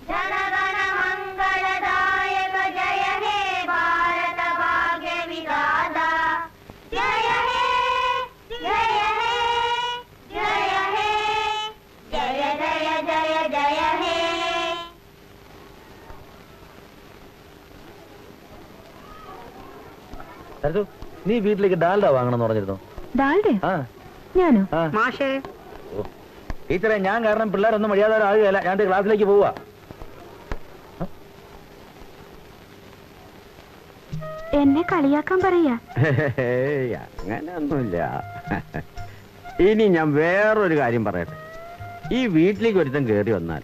जनगण मंगलदायक जय हे भारत भाग्य विधाता जय हे जय हे जय हे जय जय जय जय हे. നീ വീട്ടിലേക്ക് ഡാൽഡ വാങ്ങണമെന്ന് പറഞ്ഞിരുന്നു. ഞാനോ? മാഷേ ടീച്ചറെ, ഞാൻ കാരണം പിള്ളേരൊന്നും മര്യാദ ആകുകയല്ല. ഞാൻ ക്ലാസ്സിലേക്ക് പോവാ. എന്നെ കളിയാക്കാൻ പറയാ? അങ്ങനെയൊന്നുമില്ല. ഇനി ഞാൻ വേറൊരു കാര്യം പറയട്ടെ. ഈ വീട്ടിലേക്ക് ഒരുത്തം കയറി വന്നാൽ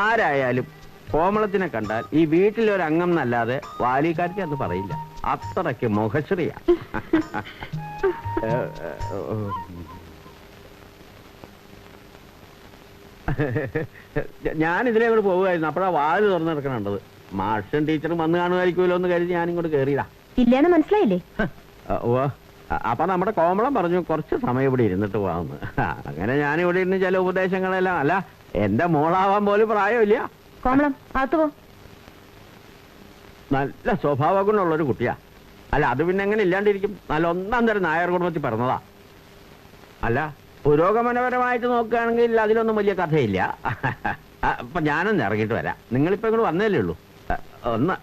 ആരായാലും കോമളത്തിനെ കണ്ടാൽ ഈ വീട്ടിലൊരംഗം എന്നല്ലാതെ വാലിക്കാരത്തി അന്ന് പറയില്ല. അത്രയ്ക്ക് മുഖശ്രീയാ. ഞാൻ ഇതിലെ കൂടെ പോവുമായിരുന്നു. അപ്പോഴാ വാല് തുറന്നു കിടക്കണുണ്ടത്. മാഷും ടീച്ചറും വന്ന് കാണുമായിരിക്കുമല്ലോ എന്ന് കരുതി ഞാൻ ഇങ്ങോട്ട് കയറിയതാ. ഇല്ലാന്ന് മനസ്സിലായില്ലേ? അപ്പൊ നമ്മുടെ കോമളം പറഞ്ഞു കുറച്ച് സമയം ഇവിടെ ഇരുന്നിട്ട് പോവാന്ന്. അങ്ങനെ ഞാനിവിടെ ഇരുന്ന് ചില ഉപദേശങ്ങളെല്ലാം. അല്ല, എന്റെ മോളാവാൻ പോലും പ്രായമില്ല. കോമളം അകത്ത് പോ. നല്ല സ്വഭാവ ഗുണമുള്ളൊരു കുട്ടിയാ. അല്ല, അത് പിന്നെ എങ്ങനെ ഇല്ലാണ്ടിരിക്കും? നല്ല ഒന്നാം തരം നായർ കുടുംബത്തിൽ പിറന്നതാ. അല്ല, പുരോഗമനപരമായിട്ട് നോക്കുകയാണെങ്കിൽ അതിലൊന്നും വലിയ കഥയില്ല. അപ്പൊ ഞാനൊന്ന് ഇറങ്ങിയിട്ട് വരാം. നിങ്ങളിപ്പോ ഇങ്ങോട്ട് വന്നല്ലേ ഉള്ളൂ. ഒന്ന്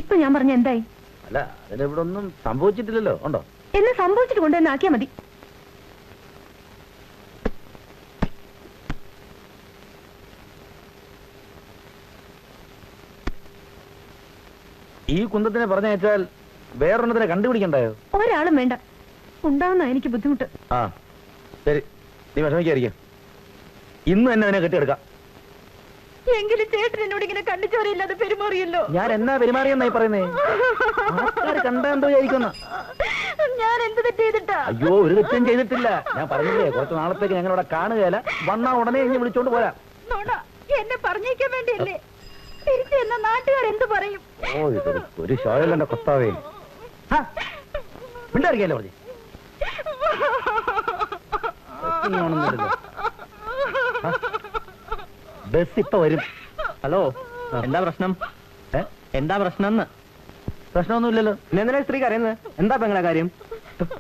ഇപ്പൊ ഞാൻ പറഞ്ഞ എന്തായി? അല്ല, അതിനിവിടെ ഒന്നും സംഭവിച്ചിട്ടില്ലല്ലോ. ഉണ്ടോ? എന്നെ സംഭവിച്ചിട്ട് കൊണ്ടുവന്ന് ആക്കിയാ മതി. ഈ കുന്തത്തിനെ പറഞ്ഞയച്ചാൽ വേറൊരെണ്ണത്തിനെ കണ്ടുപിടിക്കണ്ടായോ? ഒരാളും വേണ്ട. ഉണ്ടാവുന്ന എനിക്ക് ബുദ്ധിമുട്ട്. ആ ശരി, നീ വിഷമിക്കായിരിക്കും. ഇന്ന് തന്നെ അതിനെ കെട്ടിയെടുക്കാം. എങ്കിലും ചേട്ടൻ എന്നോട് ഇങ്ങനെ കണ്ണിച്ചോരയില്ലാതെ പെരുമാറിയല്ലോ. ഞാൻ എന്നാ പെരുമാറിയെന്നായി പറയുന്നേ? ആൾക്കാര് കണ്ടെന്തോ വിചാരിക്കുന്ന. ഞാൻ എന്ത് തെറ്റ് ചെയ്തിട്ടാ? അയ്യോ, ഒരു തെറ്റും ചെയ്തിട്ടില്ല. ഞാൻ പറഞ്ഞില്ലേ, കുറച്ച് നാളത്തേക്ക് ഞങ്ങളിവിടെ കാണുകയല്ല. വന്നാ ഉടനെ ഇനി വിളിച്ചോണ്ട് പോരാ. എന്നെ പറഞ്ഞേക്കാൻ വേണ്ടിയല്ലേ? തിരിച്ചു എന്ന നാട്ടുകാർ എന്ത് പറയും? ഓ, ഇതൊരു ഒരു ഷോയല്ലേ കൊത്താവേ. മിണ്ടായിരിക്കല്ലോ പറഞ്ഞു. ബസ് ഇപ്പൊ വരും. ഹലോ, എന്താ പ്രശ്നം? എന്താ പ്രശ്നം? പ്രശ്നമൊന്നുമില്ലല്ലോ. എന്തിനാ സ്ത്രീ കരയുന്നത്? എന്താ പെങ്ങളെ കാര്യം?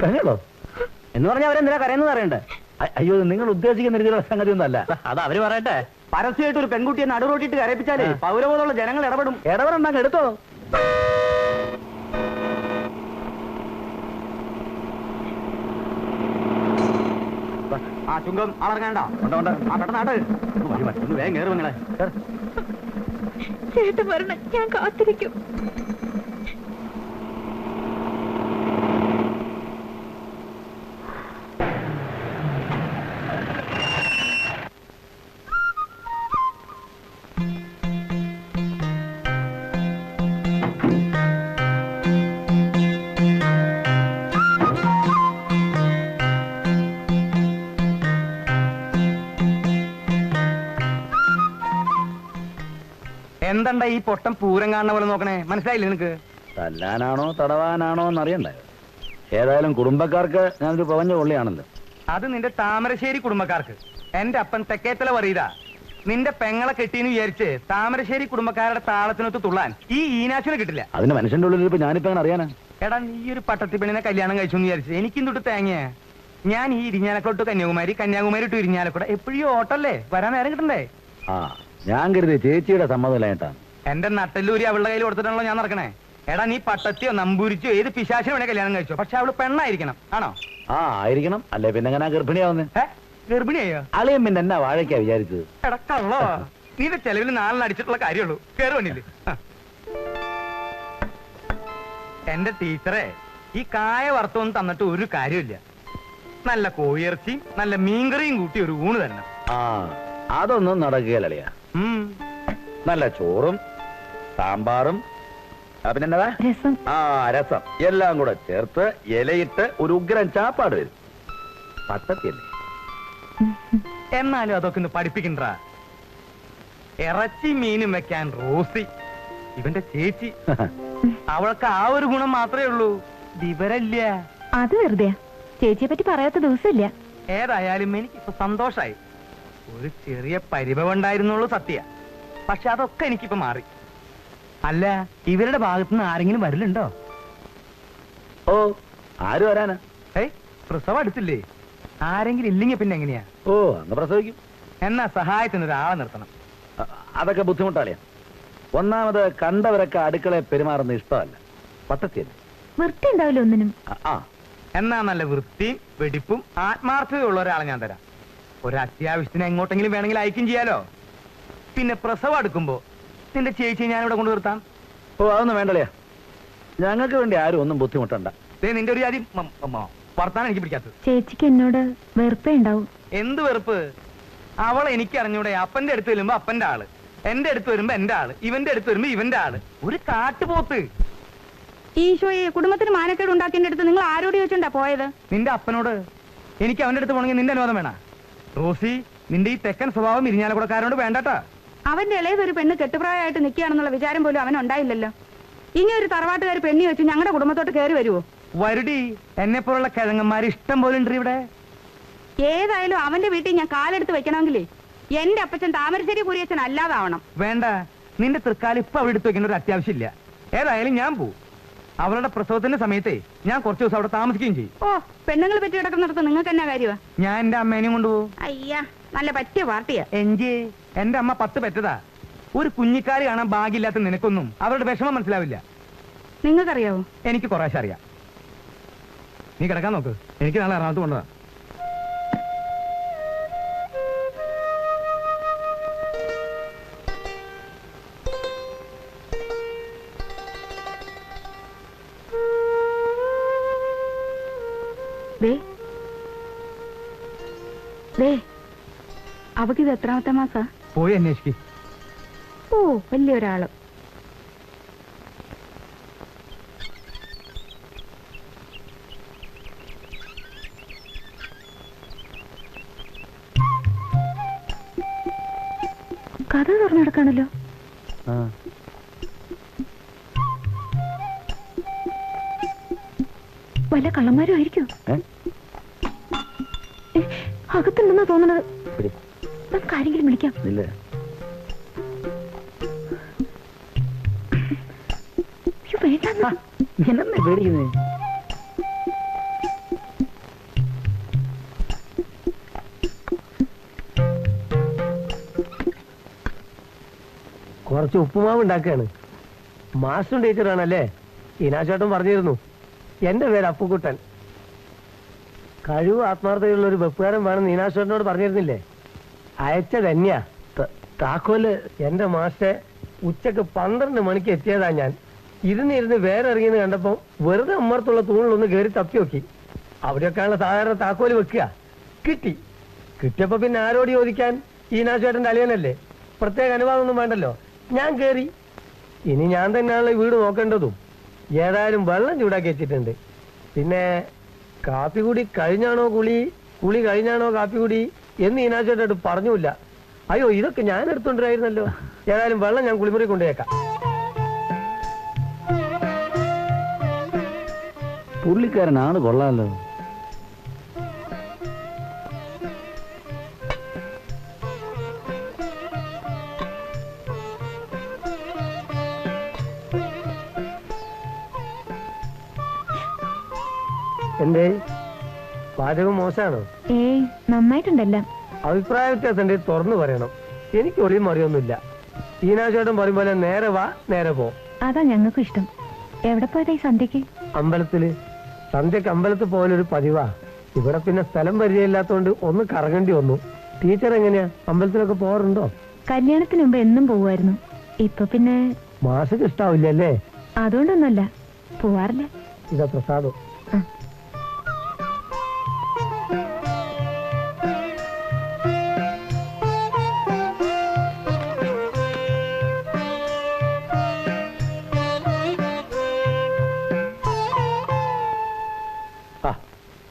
പെങ്ങളോ എന്ന് പറഞ്ഞാൽ അവരെന്തിനാ കരയുന്നത് അറിയണ്ടേ? അയ്യോ, നിങ്ങൾ ഉദ്ദേശിക്കുന്ന രീതിയിലുള്ള സംഗതി ഒന്നും അല്ല. അത് അവര് പറയട്ടെ. പരസ്യമായിട്ട് ഒരു പെൺകുട്ടിയെ നടുറോട്ടിട്ട് കരയിപ്പിച്ചാലേ പൗരബോധമുള്ള ജനങ്ങൾ ഇടപെടും. ഇടപെടണ്ടാங்க എടുത്തോ. ആ ചുങ്കം ആളറങ്ങാണ്ട. ആ പെട്ടെന്നാട്ട് ഒന്ന് വേഗം കയറും നിങ്ങളെ. ചേട്ടൻ വരണം, ഞാൻ കാത്തിരിക്കും. എന്താ ഈ പൊട്ടം പൂരം കാണുന്ന പോലെ നോക്കണേ? മനസ്സിലായില്ലേ നിനക്ക്? തല്ലാനാണോ തടവാനാണോ എന്നറിയണ്ടായോ? ഏതായാലും കുടുംബക്കാർക്ക് ഞാനൊരു പവഞ്ഞ കൊള്ളിയാണല്ലോ. അത് നിന്റെ താമരശ്ശേരി കുടുംബക്കാർക്ക്. എന്റെ അപ്പൻ തെക്കേത്തല പറയതാ. നിന്റെ പെങ്ങളെ കെട്ടിന്ന് വിചാരിച്ച് താമരശ്ശേരി കുടുംബക്കാരുടെ താളത്തിനൊത്ത് തുള്ളാൻ ഈ ഈനാശിനെ കിട്ടില്ല. അതിന് മനുഷ്യന്റെ ഉള്ളിൽ ഇപ്പൊ ഞാനിപ്പോ അങ്ങനെ അറിയാനാ? എടാ, നീ ഒരു പട്ടത്തി പെണ്ണിനെ കല്യാണം കഴിച്ചു എന്ന് വിചാരിച്ചു എനിക്കും തൊട്ട് തേങ്ങ. ഞാൻ ഈ ഇരിഞ്ഞാലക്കോട്ട് കന്യാകുമാരി, കന്യാകുമാരി ടു ഇരിഞ്ഞാലക്കൂടെ എപ്പോഴും ഓട്ടല്ലേ, വരാൻ നേരം കിട്ടണ്ടേ? ആ, ഞാൻ കരുതി ചേച്ചിയുടെ സമ്മതമില്ലായിട്ടാ. എന്റെ നട്ടല്ലൂരി അവളുടെ കയ്യിൽ കൊടുത്തിട്ടാണല്ലോ ഞാൻ നടക്കണേ. എടാ, നീ പട്ടത്തിയോ നമ്പൂരിച്ചോ ഏത് പിശാചിനെ വേണേ കല്യാണം കഴിച്ചോ, പക്ഷെ അവള് പെണ്ണായിരിക്കണം. ആണോ? ആ, ആയിരിക്കണം. അല്ലേ പിന്നെ എങ്ങനെ ഗർഭിണിയാവുന്നേ? ഗർഭിണിയായോ? അളിയൻ പിന്നെ എന്നാ വാഴയ്ക്കാ വിചാരിച്ചത്? എടാ കള്ളോ, നീന്റെ ചെലവിൽ 4 അടിച്ചിട്ടുള്ള കാര്യമുള്ളൂ. കേറുവന്നില്ലേ? എന്റെ ടീച്ചറെ, ഈ കായ വറുത്തൊന്നും തന്നിട്ട് ഒരു കാര്യമില്ല. നല്ല കോഴിയിറച്ചിയും നല്ല മീൻകറിയും കൂട്ടി ഒരു ഊണ് തന്നെ. ആ, അതൊന്നും നടക്കുകയല്ല. നല്ല ചോറും സാമ്പാറും പിന്നെന്താ രസം. ആ, രസം എല്ലാം കൂടെ ചേർത്ത് ഇലയിട്ട് ഒരു ഉഗ്രൻ ചാപ്പാട് വരും. പട്ടത്തിയല്ലേ? എന്നാലും അതൊക്കെ ഒന്ന് പഠിപ്പിക്കണ്ട. ഇറച്ചി മീനും വെക്കാൻ റോസി, ഇവന്റെ ചേച്ചി. അവൾക്ക് ആ ഒരു ഗുണം മാത്രമേ ഉള്ളൂ, വിവരമില്ല. അത് വെറുതെ. ചേച്ചിയെ പറ്റി പറയാത്ത ദിവസമില്ല. ഏതായാലും എനിക്കിപ്പോ സന്തോഷായി. ഒരു ചെറിയ പരിഭവം ഉണ്ടായിരുന്നുള്ളൂ സത്യ. പക്ഷെ അതൊക്കെ എനിക്കിപ്പോ മാറി. അല്ല, ഇവരുടെ ഭാഗത്തുനിന്ന് ആരെങ്കിലും വരലുണ്ടോ? ഓ, ആര് വരാനാ? ഏയ്, പ്രസവം അടുത്തില്ലേ? ആരെങ്കിലും ഇല്ലെങ്കിൽ പിന്നെ എങ്ങനെയാ? ഓ, അങ്ങ് പ്രസവിക്കും. എന്നാ സഹായത്തിന് ഒരാളെ നിർത്തണം. അതൊക്കെ ബുദ്ധിമുട്ടാളിയാ. ഒന്നാമത് കണ്ടവരൊക്കെ അടുക്കളയെ പെരുമാറുന്ന ഇഷ്ടമല്ല. പട്ടത്തിയല്ലേ? വൃത്തി ഉണ്ടാവില്ല ഒന്നിനും. ആ, എന്നാ നല്ല വൃത്തിയും വെടിപ്പും ആത്മാർത്ഥതയുള്ള ഒരാളെ ഞാൻ തരാം. ഒരു അത്യാവശ്യത്തിന് എങ്ങോട്ടെങ്കിലും വേണമെങ്കിൽ അയക്കും ചെയ്യാലോ. പിന്നെ പ്രസവം അടുക്കുമ്പോ നിന്റെ ചേച്ചി ഞാൻ ഇവിടെ കൊണ്ടു നിർത്താം. ഓ, അതൊന്നും വേണ്ടല്ലേ. ഞങ്ങൾക്ക് വേണ്ടി ആരും ഒന്നും ബുദ്ധിമുട്ടണ്ട. നിന്റെ ഒരു ജാതി വർത്താനം എനിക്ക് പിടിക്കാത്തത്. ചേച്ചിക്ക് എന്നോട് വെറുപ്പേ ഉണ്ടാവും. എന്ത് വെറുപ്പ്? അവളെ എനിക്ക് അറിഞ്ഞൂടെ? അപ്പന്റെ അടുത്ത് വരുമ്പോ അപ്പന്റെ ആള്, എന്റെ അടുത്ത് വരുമ്പോ എന്റെ ആള്, ഇവന്റെ അടുത്ത് വരുമ്പോ ഇവന്റെ ആള്. ഒരു കാട്ടുപോത്ത്. ഈശോയെ, കുടുംബത്തിന് മാനക്കേട് ഉണ്ടാക്കിന്റെ അടുത്ത് നിങ്ങൾ ആരോട് ചോദിച്ചിട്ടാ പോയത്? നിന്റെ അപ്പനോട്. എനിക്ക് അവന്റെ അടുത്ത് പോണെങ്കിൽ നിന്റെ അനുവാദം വേണ? റോസി, നിന്റെ ഈ തെക്കൻ സ്വഭാവം ഇരിഞ്ഞാലക്കുടക്കാരനോട് വേണ്ടട്ടാ. അവന്റെ ഇളയതൊരു പെണ്ണ് കെട്ടുപ്രായമായിട്ട് നിൽക്കുകയാണെന്നുള്ള വിചാരം പോലും അവൻ ഉണ്ടായില്ലല്ലോ. ഇനി ഒരു തറവാട്ടുകാർ പെണ്ണി വെച്ച് ഞങ്ങളുടെ കുടുംബത്തോട്ട് കയറി വരുവോ? വരുടി. എന്നെ പോലുള്ള കിഴങ്ങന്മാര് ഇഷ്ടം പോലെ ഉണ്ട് ഇവിടെ. ഏതായാലും അവന്റെ വീട്ടിൽ ഞാൻ കാലെടുത്ത് വെക്കണമെങ്കിലേ എന്റെ അപ്പച്ചൻ താമരശ്ശേരി കുരിയച്ചൻ അല്ലാതാവണം. വേണ്ട, നിന്റെ തൃക്കാലം ഇപ്പൊ അവിടെ എടുത്ത് വെക്കേണ്ട ഒരു അത്യാവശ്യമില്ല. ഏതായാലും ഞാൻ പോവും. അവളുടെ പ്രസവത്തിന്റെ സമയത്തെ ഞാൻ കുറച്ച് ദിവസം അവിടെ താമസിക്കുകയും ചെയ്യും. ഓ, പെണ്ണുങ്ങൾ പറ്റി കിടക്കുന്നിടത്ത് നിങ്ങൾക്ക് എന്നാ കാര്യമാ? ഞാൻ എന്റെ അമ്മേനെയും കൊണ്ടുപോകും. അയ്യാ, നല്ല പറ്റിയ പാർട്ടിയാ. എഞ്ചി, എന്റെ അമ്മ 10 പെറ്റതാ. ഒരു കുഞ്ഞിക്കാരി കാണാൻ ഭാഗ്യമില്ലാത്ത നിനക്കൊന്നും അവരുടെ വിഷമം മനസ്സിലാവില്ല. നിങ്ങൾക്കറിയാവോ? എനിക്ക് കുറേശ്ശെ അറിയാം. നീ കിടക്കാൻ നോക്ക്. എനിക്ക് നാളെ എറണാകുളത്ത് കൊണ്ടതാ. അവക്കിത് എത്രാമത്തെ മാസാ? പോയി അന്വേഷിക്ക്. ഓ, വലിയൊരാള്. കഥ തുറന്നെടുക്കാണല്ലോ. വല്ല കള്ളന്മാരും ആയിരിക്കും. അകത്തുണ്ടെന്നാ തോന്നണത്. നമുക്ക് ആരെങ്കിലും വിളിക്കാം. എന്നെ പേടിക്കുന്നേ. കുറച്ച് ഉപ്പുമാവ് ഉണ്ടാക്കുകയാണ്. മാസ്റ്റർ ടീച്ചറാണല്ലേ? ഈനാശേട്ടൻ പറഞ്ഞിരുന്നു. എന്റെ പേര് അപ്പുക്കുട്ടൻ. കഴിവ് ആത്മാർത്ഥതയുള്ള ഒരു വെപ്പുകാരൻ വേണം ഈനാശേട്ടനോട് പറഞ്ഞിരുന്നില്ലേ? അയച്ചതന്നെയാ. താക്കോല് എന്റെ മാസ്റ്റർ ഉച്ചക്ക് 12 മണിക്ക് എത്തിയതാ. ഞാൻ ഇരുന്നിരുന്ന് വേറെ ഇറങ്ങിയെന്ന് കണ്ടപ്പോ വെറുതെ അമ്മർത്തുള്ള തൂണിലൊന്ന് കയറി തപ്പി നോക്കി. അവിടെയൊക്കെയുള്ള സാധാരണ താക്കോല് വെക്കുക. കിട്ടിയപ്പോ പിന്നെ ആരോട് ചോദിക്കാൻ? ഈനാശേട്ടന്റെ അളിയനല്ലേ, പ്രത്യേക അനുവാദമൊന്നും വേണ്ടല്ലോ. ഞാൻ കേറി. ഇനി ഞാൻ തന്നെയാണല്ലോ ഈ വീട് നോക്കേണ്ടതും. ഏതായാലും വെള്ളം ചൂടാക്കി വെച്ചിട്ടുണ്ട്. പിന്നെ കാപ്പി കുടി കഴിഞ്ഞാണോ കുളി കഴിഞ്ഞാണോ കാപ്പി കുടി എന്ന് ഈനാശേട്ടോട് പറഞ്ഞില്ല. അയ്യോ, ഇതൊക്കെ ഞാൻ എടുത്തോണ്ടിരായിരുന്നല്ലോ. ഏതായാലും വെള്ളം ഞാൻ കുളിമുറി കൊണ്ടുവയ്ക്കാം. പുള്ളിക്കാരനാണ് കൊള്ളാമല്ലോ. എന്തേ, പാചകം മോശമാണോ? ഏയ്, നന്നായിട്ടുണ്ടല്ലോ. അഭിപ്രായ വ്യത്യാസം ഉണ്ടെങ്കിൽ തുറന്നു പറയണം. എനിക്ക് ഒളിയും മറിയൊന്നുമില്ല. ഈനാശേട്ടൻ പറയും പോലെ നേരെ വാ നേരെ പോ. അതാ ഞങ്ങൾക്കും ഇഷ്ടം. എവിടെ പോയതാ ഈ സന്ധ്യക്ക്? അമ്പലത്തില്. സന്ധ്യക്ക് അമ്പലത്തിൽ പോലൊരു പതിവാ. ഇവിടെ പിന്നെ സ്ഥലം പരിചയമില്ലാത്തോണ്ട് ഒന്ന് കറങ്ങേണ്ടി വന്നു. ടീച്ചർ എങ്ങനെയാ, അമ്പലത്തിലൊക്കെ പോകാറുണ്ടോ? കല്യാണത്തിന് മുമ്പ് എന്നും പോവായിരുന്നു. ഇപ്പൊ പിന്നെ മാഷക്ക് ഇഷ്ടാവില്ലല്ലേ? അതുകൊണ്ടൊന്നുമല്ല, പോവാറില്ല. ഇതാ പ്രസാദം.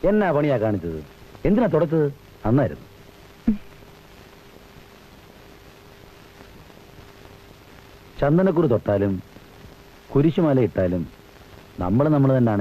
എന്നാ പണിയാ കാണിച്ചത്? എന്തിനാ തുടച്ചത്? നന്നായിരുന്നു. ചന്ദനക്കുറി തൊട്ടാലും കുരിശുമാല ഇട്ടാലും നമ്മൾ തന്നെയാണ്.